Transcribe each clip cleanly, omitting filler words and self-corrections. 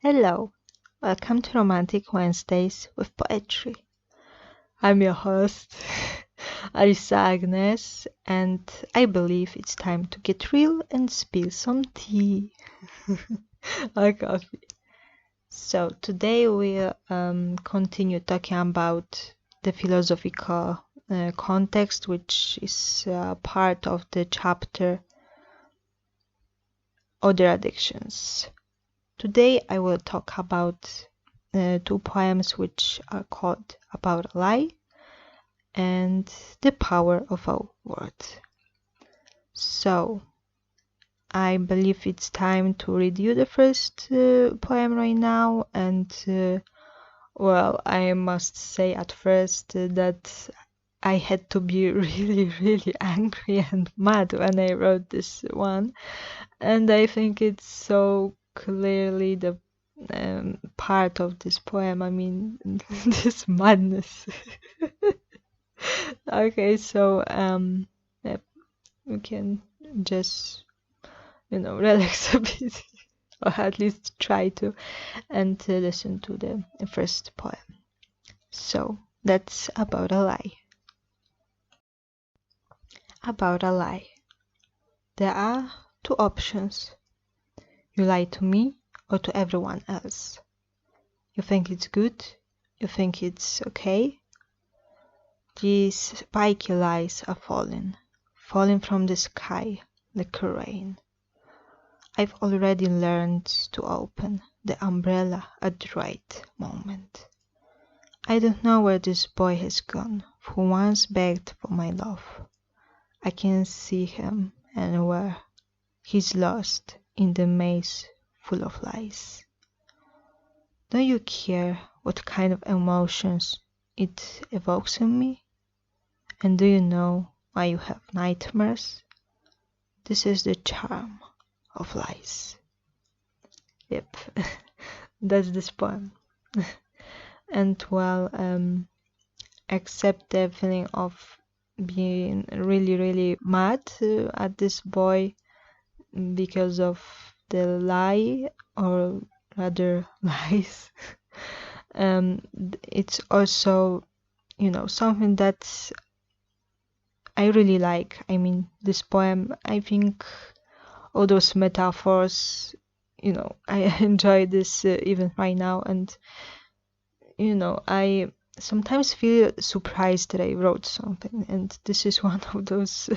Hello, welcome to Romantic Wednesdays with Poetry. I'm your host, Arisa Agnes, and I believe it's time to get real and spill some tea or coffee. So, today we'll continue talking about the philosophical context, which is part of the chapter Other Addictions. Today I will talk about two poems which are called About a Lie and The Power of a Word. So, I believe it's time to read you the first poem right now, and I must say at first that I had to be really angry and mad when I wrote this one, and I think it's so clearly the part of this poem. I mean, this madness. Okay, so yeah, we can just relax a bit, or at least try to, and listen to the first poem. So that's About a Lie. About a lie. There are two options. You lie to me or to everyone else. You think it's good, you think it's okay. These spiky lies are falling from the sky like a rain. I've already learned to open the umbrella at the right moment. I don't know where this boy has gone who once begged for my love. I can see him and where he's lost in the maze full of lies. Don't you care what kind of emotions it evokes in me? And do you know why you have nightmares? This is the charm of lies. Yep, that's this poem. And accept the feeling of being really mad at this boy because of the lie, or rather lies. It's also, something that I really like. I mean, this poem, I think all those metaphors, I enjoy this even right now. And, I sometimes feel surprised that I wrote something. And this is one of those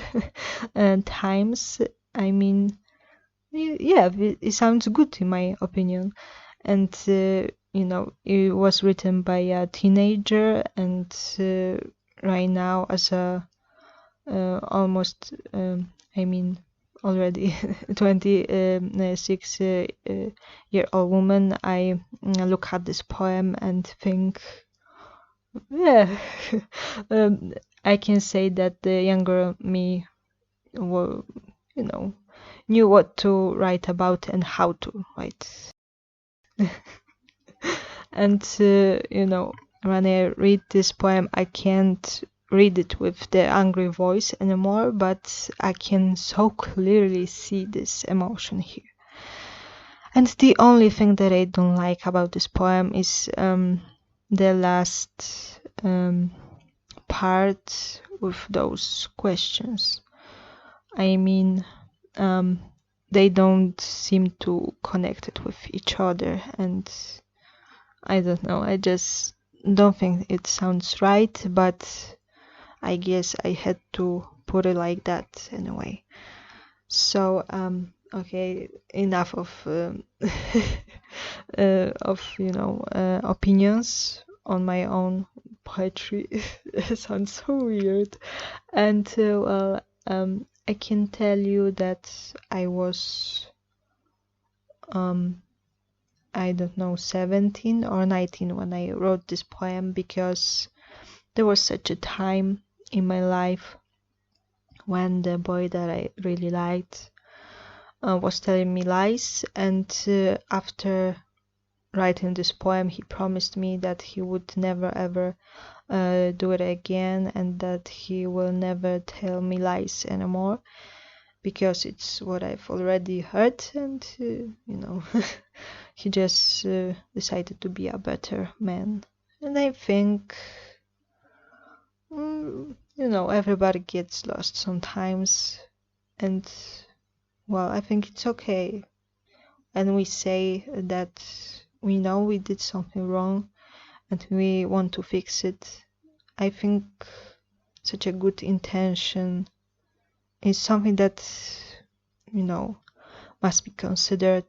times. I mean, yeah, it sounds good in my opinion. And, it was written by a teenager, and right now as a almost, already 26-year-old woman, I look at this poem and think, yeah, I can say that the younger me will, knew what to write about and how to write. And, when I read this poem, I can't read it with the angry voice anymore, but I can so clearly see this emotion here. And the only thing that I don't like about this poem is the last part with those questions. I mean, they don't seem to connect it with each other, and I don't know, I just don't think it sounds right, but I guess I had to put it like that anyway. So, okay, enough of opinions on my own poetry. It sounds so weird. And I can tell you that I was I don't know, 17 or 19 when I wrote this poem, because there was such a time in my life when the boy that I really liked was telling me lies, and after writing this poem, he promised me that he would never ever do it again, and that he will never tell me lies anymore, because it's what I've already heard, and he just decided to be a better man. And I think, everybody gets lost sometimes. And, well, I think it's okay. And we say that we know we did something wrong and we want to fix it. I think such a good intention is something that, must be considered,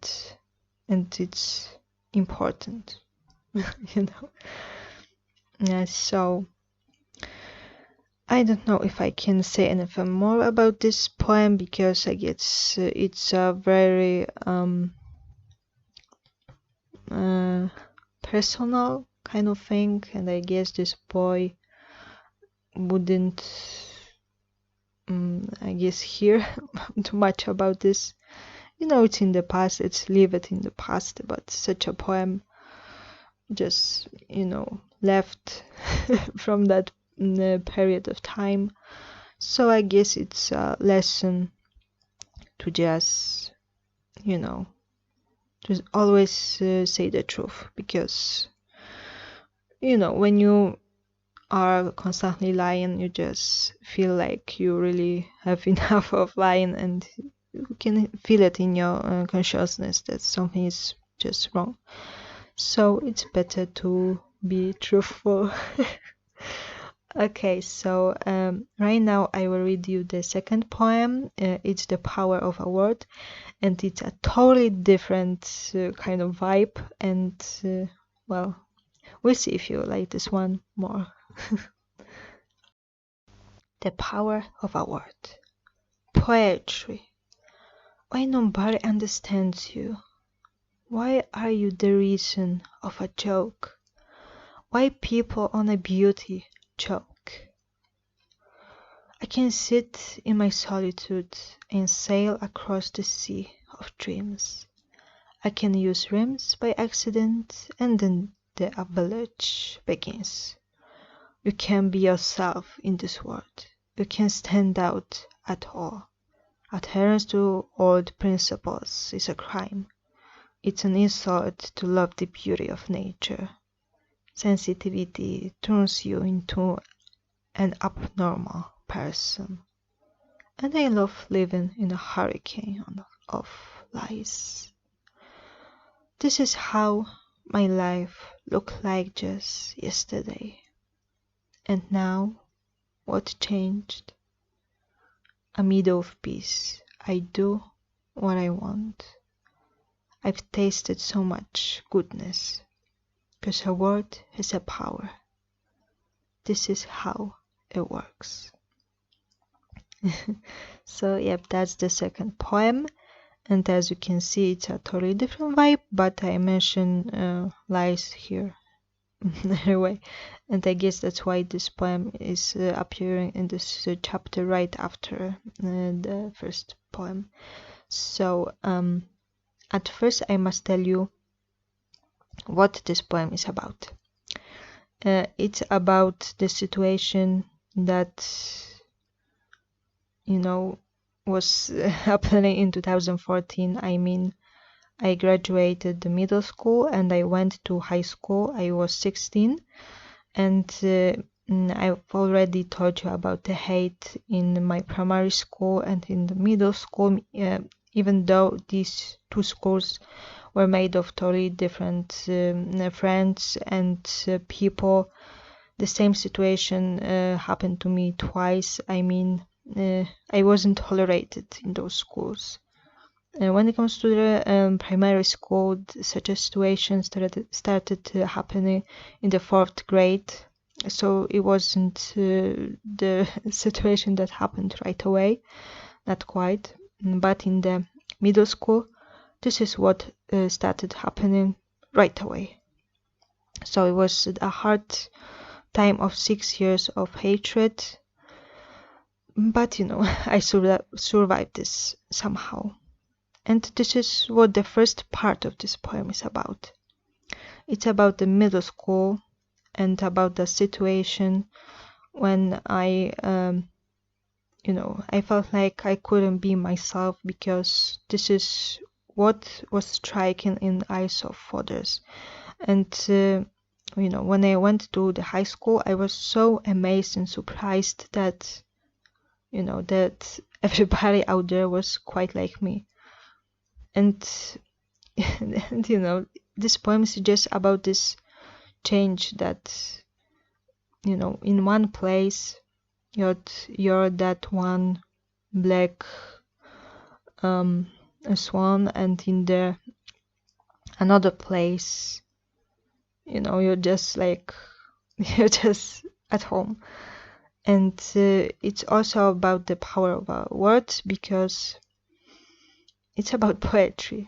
and it's important, you know. So I don't know if I can say anything more about this poem, because I guess it's a very personal kind of thing, and I guess this boy wouldn't hear too much about this. It's in the past, it's leave it in the past, but such a poem just, left from that period of time. So I guess it's a lesson to just, just always say the truth, because, when you are constantly lying, you just feel like you really have enough of lying, and you can feel it in your consciousness that something is just wrong. So it's better to be truthful. Okay, so right now I will read you the second poem. It's The Power of a Word, and it's a totally different kind of vibe, and well, we'll see if you like this one more. The Power of a Word. Poetry. Why nobody understands you? Why are you the reason of a joke? Why people on a beauty choke? I can sit in my solitude and sail across the sea of dreams. I can use rims by accident, and then the avalanche begins. You can be yourself in this world. You can stand out at all. Adherence to old principles is a crime. It's an insult to love the beauty of nature. Sensitivity turns you into an abnormal person. And I love living in a hurricane of lies. This is how my life looked like just yesterday. And now, what changed? A meadow of peace. I do what I want. I've tasted so much goodness, 'cause a word has a power. This is how it works. So, yep, that's the second poem. And as you can see, it's a totally different vibe, but I mentioned lies here anyway. And I guess that's why this poem is appearing in this chapter right after the first poem. So, at first, I must tell you what this poem is about. It's about the situation that, was happening in 2014. I mean, I graduated the middle school and I went to high school. I was 16, and I've already told you about the hate in my primary school and in the middle school. Even though these two schools were made of totally different friends and people, the same situation happened to me twice. I mean, I wasn't tolerated in those schools. When it comes to the primary school, such a situation started happening in the 4th grade. So it wasn't the situation that happened right away, not quite. But in the middle school, this is what started happening right away. So it was a hard time of 6 years of hatred. But I survived this somehow. And this is what the first part of this poem is about. It's about the middle school and about the situation when I felt like I couldn't be myself, because this is what was striking in the eyes of others. And when I went to the high school, I was so amazed and surprised that that everybody out there was quite like me. And and this poem is just about this change that in one place you're that one black swan, and in the another place you're just like you're just at home. And it's also about the power of our words, because it's about poetry.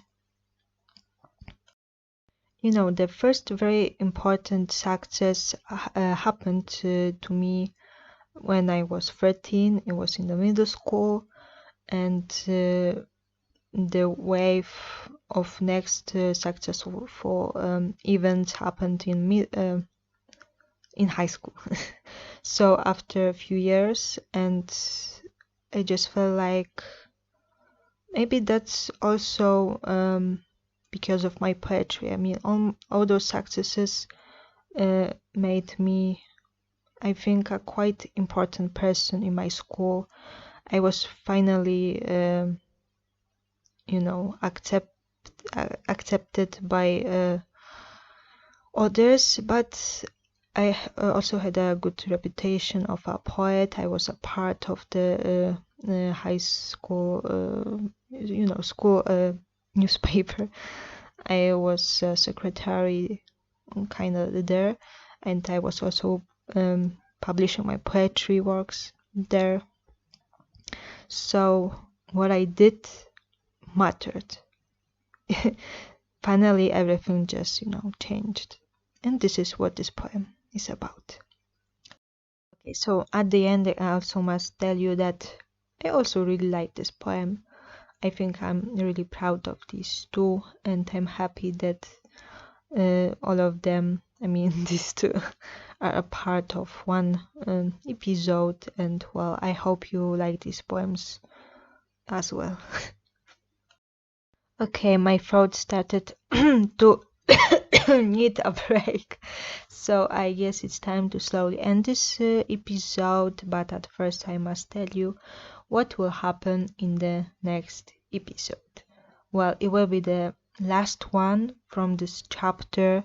The first very important success happened to me when I was 13. It was in the middle school, and the wave of next successful events happened in high school. So after a few years, and I just felt like maybe that's also because of my poetry. I mean, all those successes made me, I think, a quite important person in my school. I was finally, accepted by others, but I also had a good reputation of a poet. I was a part of the high school, school newspaper. I was a secretary kind of there, and I was also publishing my poetry works there. So what I did mattered. Finally, everything just, changed. And this is what this poem is about. Okay, so at the end, I also must tell you that I also really like this poem. I think I'm really proud of these two, and I'm happy that all of them, I mean, these two, are a part of one episode. And well, I hope you like these poems as well. Okay, my throat started to need a break, so I guess it's time to slowly end this episode. But at first, I must tell you what will happen in the next episode. Well, it will be the last one from this chapter,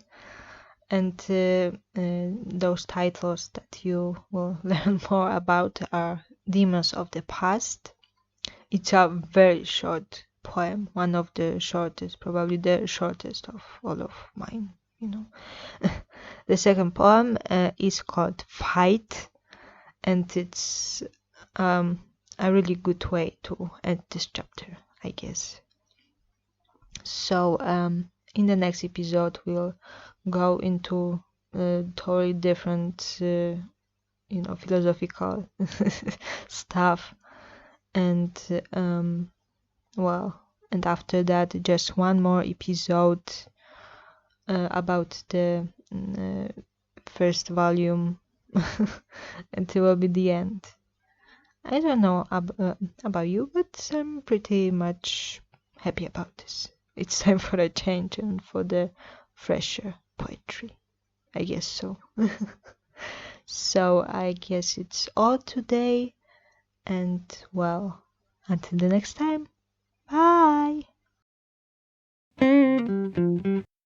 and those titles that you will learn more about are Demons of the Past. It's a very short poem, one of the shortest, probably the shortest of all of mine, The second poem is called Fight, and it's a really good way to end this chapter, I guess. So in the next episode, we'll go into totally different, philosophical stuff, and and after that, just one more episode about the first volume, and it will be the end. I don't know about you, but I'm pretty much happy about this. It's time for a change and for the fresher poetry. I guess so. So I guess it's all today, and well, until the next time. Bye!